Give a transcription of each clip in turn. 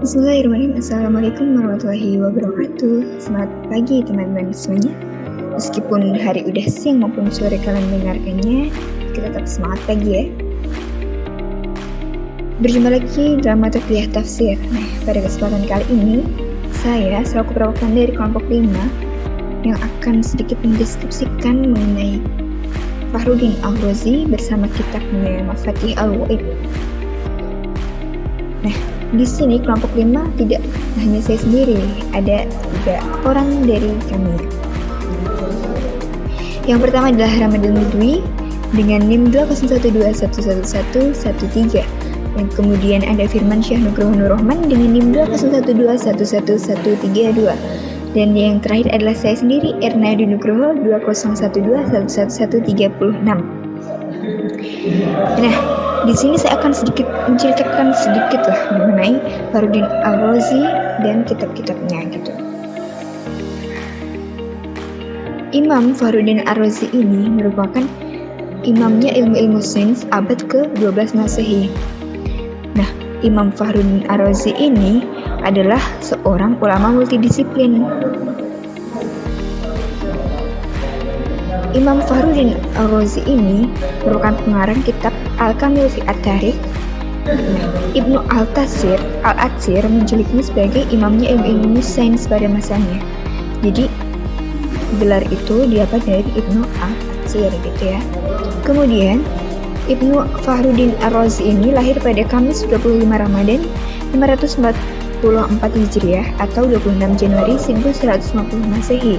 Bismillahirrahmanirrahim. Assalamualaikum warahmatullahi wabarakatuh. Selamat pagi teman-teman semuanya. Meskipun hari udah siang maupun sore kalian mendengarkannya, kita tetap semangat pagi ya. Berjumpa lagi dalam mata kuliah tafsir. Pada kesempatan kali ini, saya selaku perwakilan dari kelompok 5 yang akan sedikit mendeskripsikan mengenai Fakhruddin Al-Razi bersama kitabnya Mafatih Al-Ghaib. Di sini kelompok 5 tidak hanya saya sendiri, ada 3 orang dari kami. Yang pertama adalah Ramadan Ludwi dengan NIM 201211113. Yang kemudian ada Firman Syah Nugroho Nurrohman dengan NIM 201211132. Dan yang terakhir adalah saya sendiri, Ernadi Nugroho 201211136. Di sini saya akan sedikit menceritakan mengenai Fakhruddin Al-Razi dan kitab-kitabnya gitu. Imam Fakhruddin Al-Razi ini merupakan imamnya ilmu-ilmu sains abad ke-12 Masehi. Imam Fakhruddin Al-Razi ini adalah seorang ulama multidisiplin. Imam Fakhruddin Al-Razi ini merupakan pengarang kitab Al-Kamil fi At-Tarikh. Ibnu Al-Atsir menjulukinya sebagai imamnya ilmu sains pada masanya. Jadi gelar itu didapat dari Ibnu Al-Atsir gitu ya. Kemudian Ibnu Fakhruddin Al-Razi ini lahir pada Kamis 25 Ramadan 544 Hijriah atau 26 Januari 1150 Masehi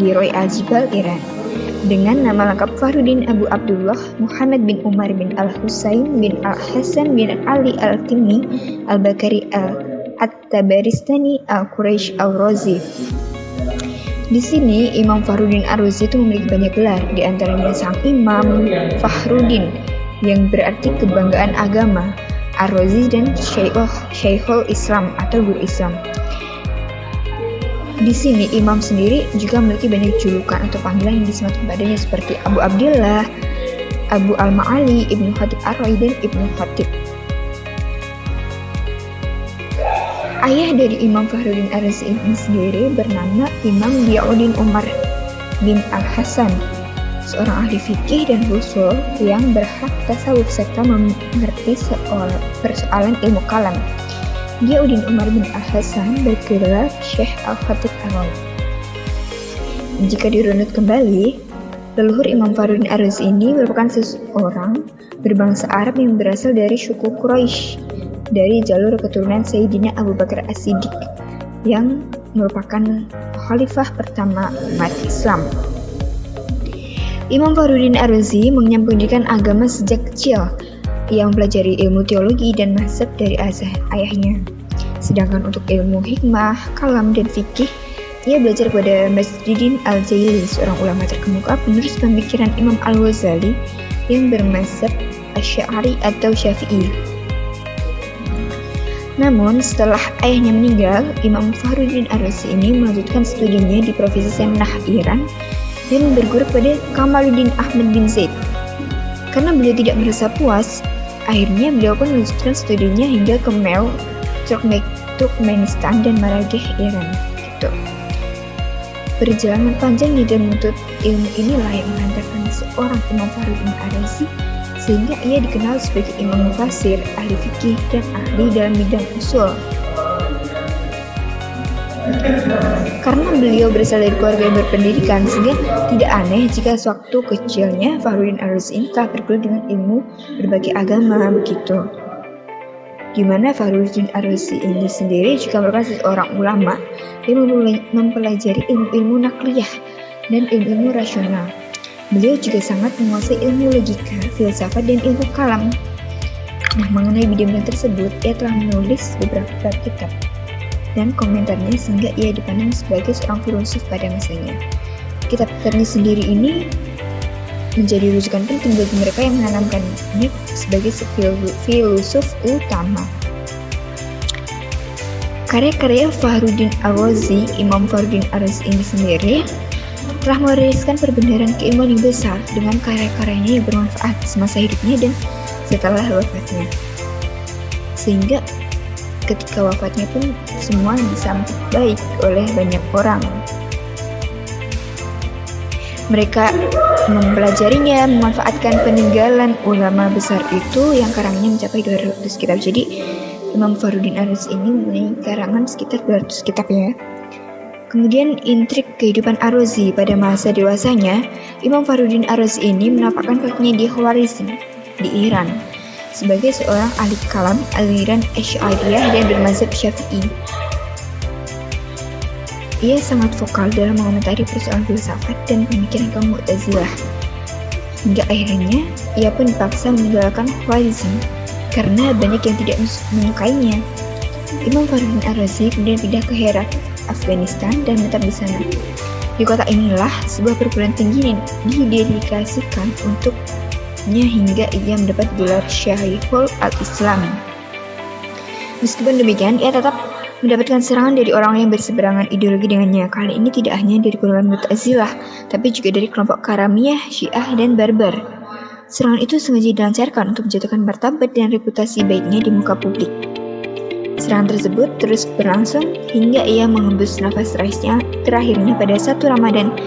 di Roy Al-Jibal, Iran. Dengan nama lengkap Fakhruddin Abu Abdullah Muhammad bin Umar bin Al-Husain bin Al-Hasan bin Ali Al-Timi Al-Bakari Al-Tabaristani Al-Quraisy Al-Razi. Di sini Imam Fakhruddin Al-Razi itu memiliki banyak gelar, di antaranya sang Imam Fakhruddin yang berarti kebanggaan agama, Ar-Razi dan Syekhul Islam atau guru Islam. Di sini Imam sendiri juga memiliki banyak julukan atau panggilan yang disematkan padanya seperti Abu Abdillah, Abu Al-Ma'ali, Ibnu Khatib Ar-Ra'i dan Ibnu Khatib. Ayah dari Imam Fakhruddin Al-Razi ini sendiri bernama Imam Diyauddin Umar bin Al-Hasan, seorang ahli fikih dan usul yang berhak tasawuf serta mengerti persoalan ilmu kalam. Diyauddin Umar bin Al-Hasan bergelar Syekh Al-Khatib Ar-Ra'i. Jika dirunut kembali, leluhur Imam Fakhruddin Al-Razi ini merupakan seseorang berbangsa Arab yang berasal dari suku Quraisy dari jalur keturunan Sayyidina Abu Bakar As-Siddiq yang merupakan khalifah pertama umat Islam. Imam Fakhruddin Al-Razi mengenyam pendidikan agama sejak kecil. Ia mempelajari ilmu teologi dan mazhab dari ayahnya. Sedangkan untuk ilmu hikmah, kalam, dan fikih, ia belajar pada Masjidin Al-Jaili, seorang ulama terkemuka penerus pemikiran Imam Al-Ghazali yang bermazhab Asy'ari atau Syafi'i. Namun, setelah ayahnya meninggal, Imam Fakhruddin Al-Razi ini melanjutkan studinya di Provinsi Semnah, Iran, dan berguru pada Kamaluddin Ahmad bin Zaid. Karena beliau tidak merasa puas, akhirnya beliau pun melanjutkan studinya hingga ke Mel, Turkmenistan dan Marageh, Iran. Gitu. Perjalanan panjangnya dan menuntut ilmu inilah yang menghantarkan seorang Imam Fakhruddin Al-Razi sehingga ia dikenal sebagai imam mufassir, ahli fikih, dan ahli dalam bidang usul. Karena beliau berasal dari keluarga yang berpendidikan, sehingga tidak aneh jika sewaktu kecilnya Fakhruddin Al-Razi ini telah bergelut dengan ilmu berbagai agama begitu. Di mana Fakhruddin Al-Razi ini sendiri juga merupakan seorang ulama yang mempelajari ilmu-ilmu nakliyah dan ilmu-ilmu rasional. Beliau juga sangat menguasai ilmu logika, filsafat, dan ilmu kalam. Mengenai bidang tersebut, ia telah menulis beberapa kitab dan komentarnya sehingga ia dipandang sebagai seorang filosof pada masanya. Kitab-kitabnya sendiri ini menjadi rujukan penting bagi mereka yang menanamkannya sebagai filosof utama. Karya-karya Fakhruddin Al-Razi, Imam Fakhruddin Al-Razi ini sendiri telah mewariskan perbendaharaan keilmuan yang besar dengan karya-karyanya yang bermanfaat semasa hidupnya dan setelah wafatnya. Sehingga ketika wafatnya pun semua disambut baik oleh banyak orang. Mereka mempelajarinya, memanfaatkan peninggalan ulama besar itu yang karangannya mencapai 200 kitab. Jadi Imam Fakhruddin Ar-Razi ini mempunyai karangan sekitar 200 kitab ya. Kemudian intrik kehidupan Ar-Razi pada masa dewasanya, Imam Fakhruddin Ar-Razi ini menampakkan kakinya di Khwarizm di Iran sebagai seorang ahli kalam aliran Asy'ariyah dan bermazhab Syafi'i. Ia sangat vokal dalam mengomentari persoalan filsafat dan pemikiran kaum Mu'tazilah. Hingga akhirnya, ia pun dipaksa meninggalkan Khwarizm karena banyak yang tidak menyukainya. Imam Fakhruddin Ar-Razi kemudian pindah ke Herat, Afghanistan dan menetap di sana. Di kota inilah sebuah perguruan tinggi didedikasikan untuknya hingga ia mendapat gelar Syekhul Al-Islam. Meskipun demikian, ia tetap mendapatkan serangan dari orang yang berseberangan ideologi dengannya. Kali ini tidak hanya dari golongan Mu'tazilah, tapi juga dari kelompok Karamiyah, Syiah, dan Barbar. Serangan itu sengaja dilancarkan untuk menjatuhkan martabat dan reputasi baiknya di muka publik. Serangan tersebut terus berlangsung hingga ia menghembus nafas terakhirnya pada 1 Ramadan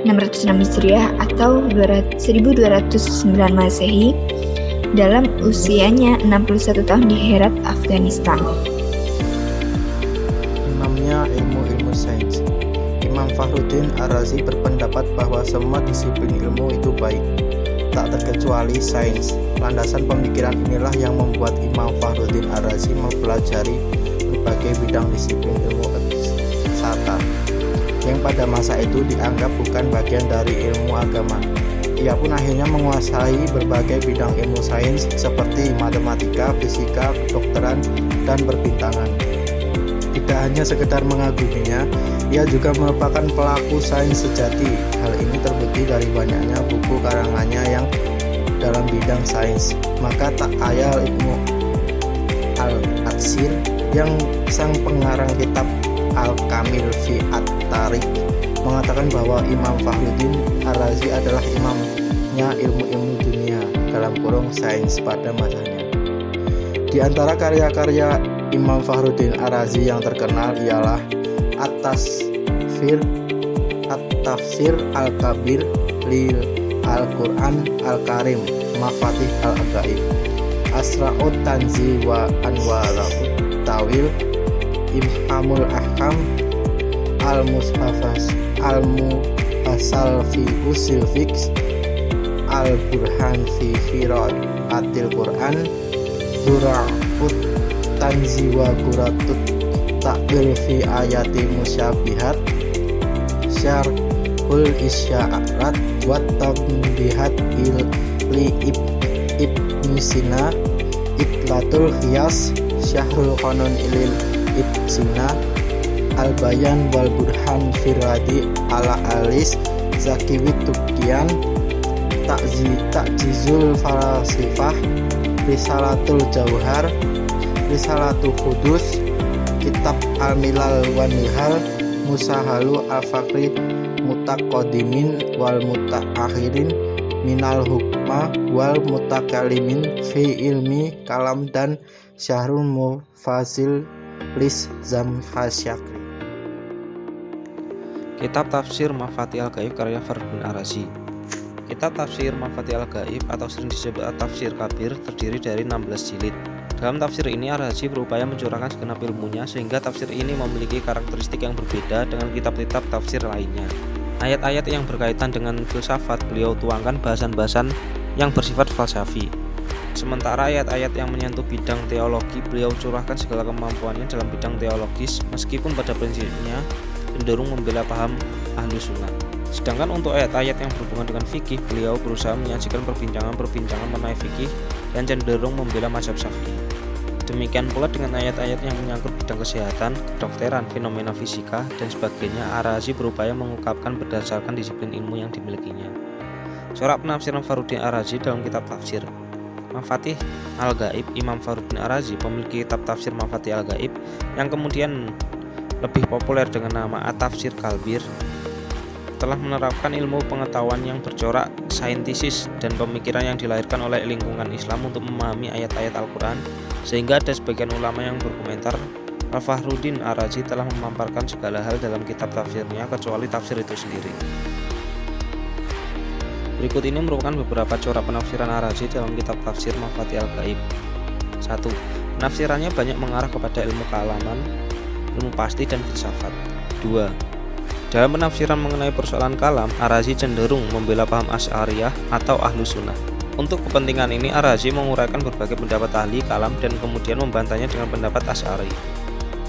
606 Hijriah atau 1209 Masehi dalam usianya 61 tahun di Herat, Afghanistan. Ilmu sains. Imam Fakhruddin Ar-Razi berpendapat bahwa semua disiplin ilmu itu baik, tak terkecuali sains. Landasan pemikiran inilah yang membuat Imam Fakhruddin Ar-Razi mempelajari berbagai bidang disiplin ilmu eksakta yang pada masa itu dianggap bukan bagian dari ilmu agama. Ia pun akhirnya menguasai berbagai bidang ilmu sains seperti matematika, fisika, kedokteran, dan perbintangan. Tidak hanya sekedar mengaguminya, ia juga merupakan pelaku sains sejati. Hal ini terbukti dari banyaknya buku karangannya yang dalam bidang sains. Maka tak ayal Ibnu Al-Atsir yang sang pengarang kitab Al-Kamil fi At-Tarikh mengatakan bahwa Imam Fakhruddin Ar-Razi adalah imamnya ilmu-ilmu dunia (sains) pada masanya. Di antara karya-karya Imam Fakhruddin Ar-Razi yang terkenal ialah At-Tafsir Al-Kabir lil Al-Quran Al-Karim, Mafatih Al-Ghaib, Asra'ut Tanzi wa Anwarut Tawil, Imhamul Ahkam, Al-Muhassal fi Usul Fiqh, Al-Burhan fi Qira'atil Quran, Dura'ut Tanzi wa Guratut Ta'wil fi Ayati Musyabihat, Syarhul Isya'arat wa Tanbihat li Ibn Sina, Itlatul Khiyas, Syahrul Qanun ilil Ibsina, Al-Bayan wal Burhan Firadi ala Alis Zakiwit Tukian, Ta'jizul Falasifah, Risalatul Jauhar, Risalatul Qudus, Kitab Al-Milal wan Nihal, Musahalu Al-Fakri Mutaqaddimin wal Mutaakhirin, Minal Hukma wal Mutakalimin fi Ilmi Kalam, dan Syahrul Mufasil Lis Zamkhasyakri. Kitab Tafsir Mafatih Al-Ghaib karya Fakhruddin Ar-Razi. Kitab Tafsir Mafatih Al-Ghaib atau sering disebut Tafsir Kabir terdiri dari 16 jilid. Dalam tafsir ini Ar-Razi berupaya mencurahkan segenap ilmunya sehingga tafsir ini memiliki karakteristik yang berbeda dengan kitab-kitab tafsir lainnya. Ayat-ayat yang berkaitan dengan filsafat beliau tuangkan bahasan-bahasan yang bersifat falsafi. Sementara ayat-ayat yang menyentuh bidang teologi beliau curahkan segala kemampuannya dalam bidang teologis, meskipun pada prinsipnya cenderung membela paham ahlu sunnah. Sedangkan untuk ayat-ayat yang berhubungan dengan fikih, beliau berusaha menyajikan perbincangan mengenai fikih dan cenderung membela mazhab Syafi'i. Demikian pula dengan ayat-ayat yang menyangkut bidang kesehatan, kedokteran, fenomena fisika, dan sebagainya, Ar-Razi berupaya mengungkapkan berdasarkan disiplin ilmu yang dimilikinya. Corak penafsiran Fakhruddin Ar-Razi dalam kitab tafsir Mafatih Al-Ghaib. Imam Fakhruddin Ar-Razi memiliki kitab tafsir Mafatih Al-Ghaib yang kemudian lebih populer dengan nama At-Tafsir Kabir. Telah menerapkan ilmu pengetahuan yang bercorak saintisis dan pemikiran yang dilahirkan oleh lingkungan Islam untuk memahami ayat-ayat Al-Quran, sehingga ada sebagian ulama yang berkomentar Al-Fakhruddin Ar-Razi telah memaparkan segala hal dalam kitab tafsirnya kecuali tafsir itu sendiri. Berikut ini merupakan beberapa corak penafsiran Ar-Razi dalam kitab tafsir Mafatihul Ghaib. 1. Penafsirannya banyak mengarah kepada ilmu kalaman, ilmu pasti, dan filsafat. 2. Dalam penafsiran mengenai persoalan kalam, Ar-Razi cenderung membela paham Asy'ariyah atau Ahlus Sunnah. Untuk kepentingan ini, Ar-Razi menguraikan berbagai pendapat ahli kalam dan kemudian membantahnya dengan pendapat Asy'ari.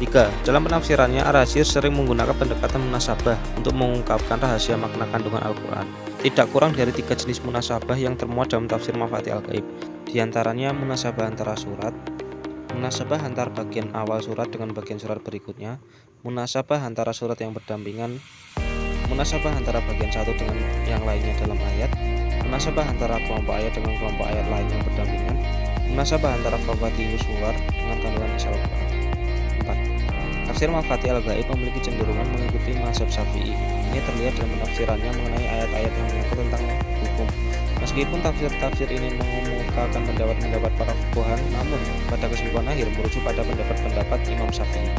3. Dalam penafsirannya, Ar-Razi sering menggunakan pendekatan munasabah untuk mengungkapkan rahasia makna kandungan Al-Quran. Tidak kurang dari 3 jenis munasabah yang termuat dalam tafsir Mafatihul Ghaib. Di antaranya munasabah antara surat, munasabah antara bagian awal surat dengan bagian surat berikutnya, munasabah antara surat yang berdampingan, munasabah antara bagian satu dengan yang lainnya dalam ayat, munasabah antara kelompok ayat dengan kelompok ayat lain yang berdampingan, munasabah antara Mafatihus Suwar dengan kandungan isi Al-Quran. 4. Tafsir Mafatihul Ghaib memiliki cenderungan mengikuti mazhab Syafi'i. Ini terlihat dalam penafsirannya mengenai ayat-ayat yang menyangkut tentang hukum. Meskipun tafsir-tafsir ini mengemukakan pendapat-pendapat para fuqaha, namun pada kesimpulan akhir merujuk pada pendapat-pendapat Imam Syafi'i.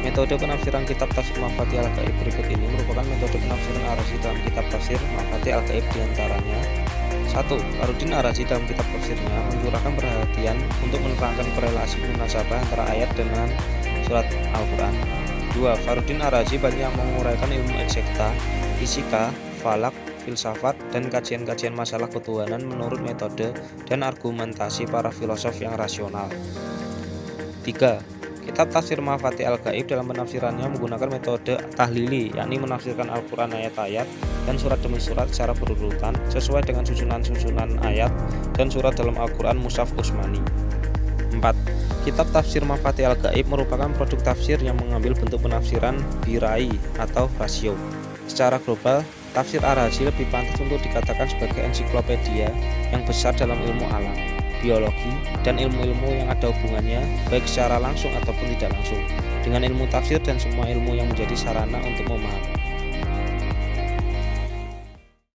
Metode penafsiran kitab tafsir Mafatihul Ghaib berikut ini merupakan metode penafsiran Ar-Razi dalam kitab tafsir Mafatihul Ghaib. Di antaranya: 1. Fakhruddin Ar-Razi dalam kitab tafsirnya mencurahkan perhatian untuk menerangkan korelasi munasabah antara ayat dengan surat Al-Quran. 2. Fakhruddin Ar-Razi banyak menguraikan ilmu eksakta, fisika, falak, filsafat, dan kajian-kajian masalah ketuhanan menurut metode dan argumentasi para filosof yang rasional. 3. Kitab tafsir Mafatihul Ghaib dalam penafsirannya menggunakan metode tahlili, yakni menafsirkan Al-Quran ayat-ayat dan surat demi surat secara berurutan sesuai dengan susunan-susunan ayat dan surat dalam Al-Quran Mushaf Utsmani. 4. Kitab tafsir Mafatihul Ghaib merupakan produk tafsir yang mengambil bentuk penafsiran birai atau rasio. Secara global, tafsir Ar-Razi lebih pantas untuk dikatakan sebagai ensiklopedia yang besar dalam ilmu alam, biologi, dan ilmu-ilmu yang ada hubungannya baik secara langsung ataupun tidak langsung dengan ilmu tafsir dan semua ilmu yang menjadi sarana untuk memahami.